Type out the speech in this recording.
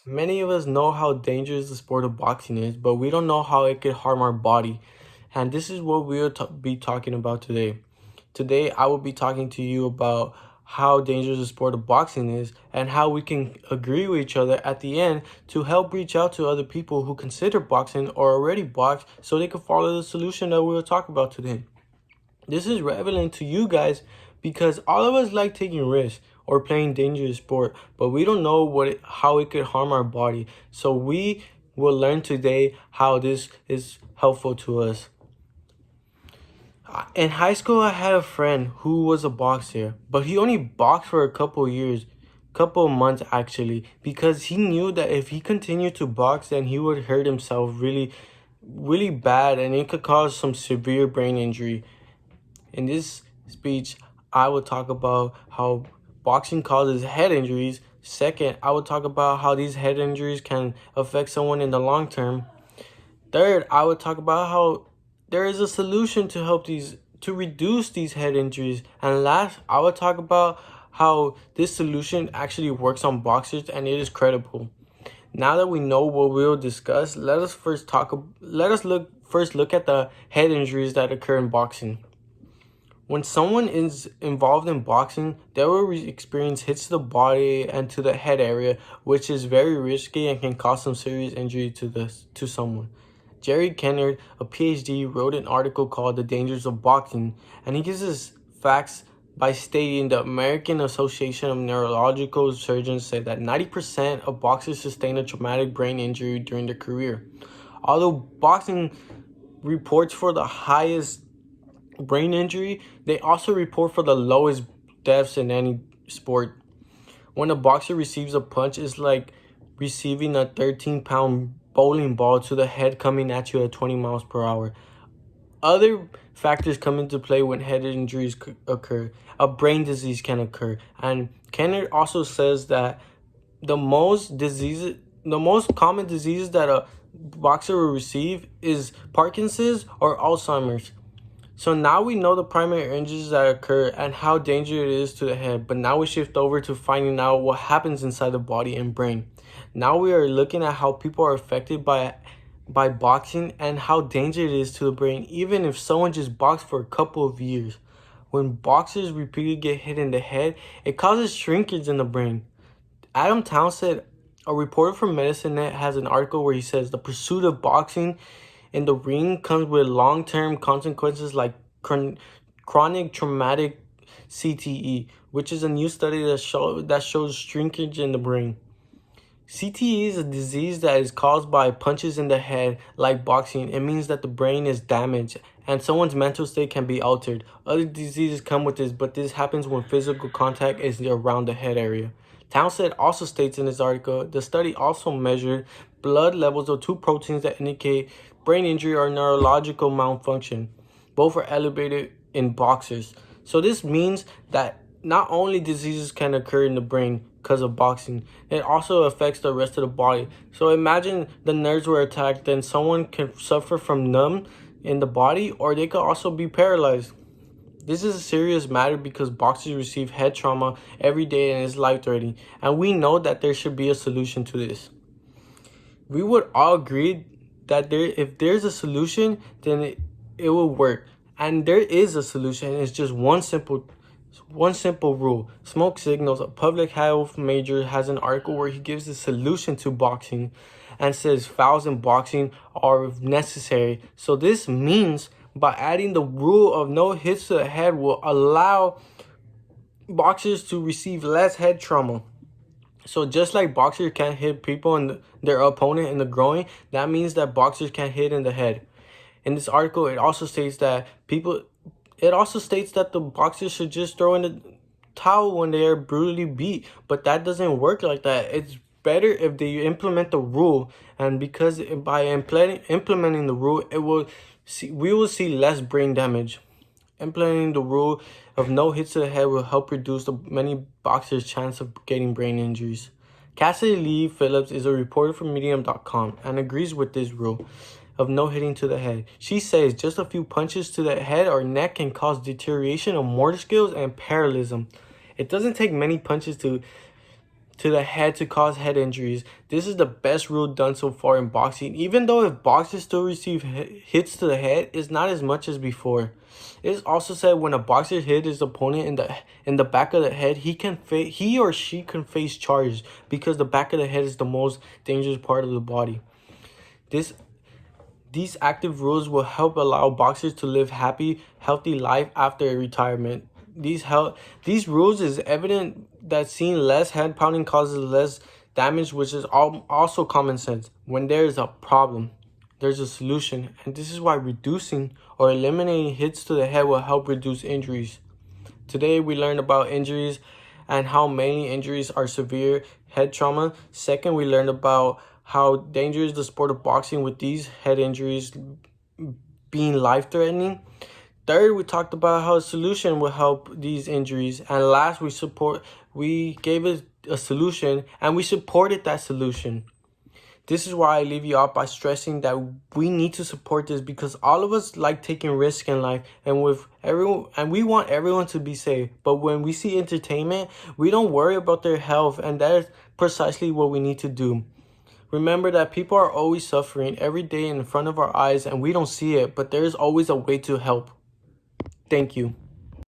Many of us know how dangerous the sport of boxing is, but we don't know how it could harm our body. And this is what we'll be talking about today. Today, I will be talking to you about how dangerous the sport of boxing is and how we can agree with each other at the end to help reach out to other people who consider boxing or already box so they can follow the solution that we'll talk about today. This is relevant to you guys because all of us like taking risks or playing dangerous sport, but we don't know how it could harm our body. So we will learn today how this is helpful to us. In high school, I had a friend who was a boxer, but he only boxed for a couple years, couple of months actually, because he knew that if he continued to box, then he would hurt himself really, really bad, and it could cause some severe brain injury. In this speech, I will talk about how boxing causes head injuries. Second, I will talk about how these head injuries can affect someone in the long term. Third, I will talk about how there is a solution to reduce these head injuries. And last, I will talk about how this solution actually works on boxers and it is credible. Now that we know what we'll discuss, let us first look at the head injuries that occur in boxing. When someone is involved in boxing, they will experience hits to the body and to the head area, which is very risky and can cause some serious injury to someone. Jerry Kennard, a PhD, wrote an article called The Dangers of Boxing, and he gives us facts by stating the American Association of Neurological Surgeons said that 90% of boxers sustain a traumatic brain injury during their career. Although boxing reports for the highest brain injury, they also report for the lowest deaths in any sport. When a boxer receives a punch, it's like receiving a 13-pound bowling ball to the head coming at you at 20 miles per hour. Other factors come into play when head injuries occur. A brain disease can occur. And Kennard also says that the most common diseases that a boxer will receive is Parkinson's or Alzheimer's. So now we know the primary injuries that occur and how dangerous it is to the head, but now we shift over to finding out what happens inside the body and brain. Now we are looking at how people are affected by boxing and how dangerous it is to the brain, even if someone just boxed for a couple of years. When boxers repeatedly get hit in the head, it causes shrinkage in the brain. Adam Townsend, a reporter from Medicine Net, has an article where he says the pursuit of boxing in the ring comes with long-term consequences like chronic traumatic CTE, which is a new study that shows shrinkage in the brain. CTE is a disease that is caused by punches in the head. Like boxing, it means that the brain is damaged and someone's mental state can be altered. Other diseases come with this, but this happens when physical contact is around the head area. Townsend also states in his article, the study also measured blood levels of two proteins that indicate brain injury or neurological malfunction. Both are elevated in boxers. So this means that not only diseases can occur in the brain because of boxing, it also affects the rest of the body. So imagine the nerves were attacked, then someone can suffer from numb in the body, or they could also be paralyzed. This is a serious matter because boxers receive head trauma every day and is life-threatening, and we know that there should be a solution to this. We would all agree that if there's a solution, then it will work. And there is a solution. It's just one simple rule. Smoke Signals, a public health major, has an article where he gives a solution to boxing and says fouls in boxing are necessary. So this means by adding the rule of no hits to the head will allow boxers to receive less head trauma. So just like boxers can't hit people and their opponent in the groin, that means that boxers can't hit in the head. In this article, it also states that the boxers should just throw in the towel when they are brutally beat, but that doesn't work like that. It's better if they implement the rule, and because by implementing the rule, we will see less brain damage. Implementing the rule of no hits to the head will help reduce the many boxers' chance of getting brain injuries. Cassidy Lee Phillips is a reporter for Medium.com and agrees with this rule of no hitting to the head. She says just a few punches to the head or neck can cause deterioration of motor skills and paralysis. It doesn't take many punches to to the head to cause head injuries. This is the best rule done so far in boxing. Even though if boxers still receive hits to the head, it's not as much as before. It is also said when a boxer hit his opponent in the back of the head, he or she can face charges because the back of the head is the most dangerous part of the body. These active rules will help allow boxers to live happy, healthy life after retirement. These rules is evident that seeing less head pounding causes less damage, which is also common sense. When there is a problem, there's a solution, and this is why reducing or eliminating hits to the head will help reduce injuries. Today we learned about injuries and how many injuries are severe head trauma. Second, we learned about how dangerous the sport of boxing with these head injuries being life-threatening. Third, we talked about how a solution will help these injuries. And last, we gave it a solution and we supported that solution. This is why I leave you out by stressing that we need to support this because all of us like taking risks in life and we want everyone to be safe. But when we see entertainment, we don't worry about their health, and that is precisely what we need to do. Remember that people are always suffering every day in front of our eyes and we don't see it, but there is always a way to help. Thank you.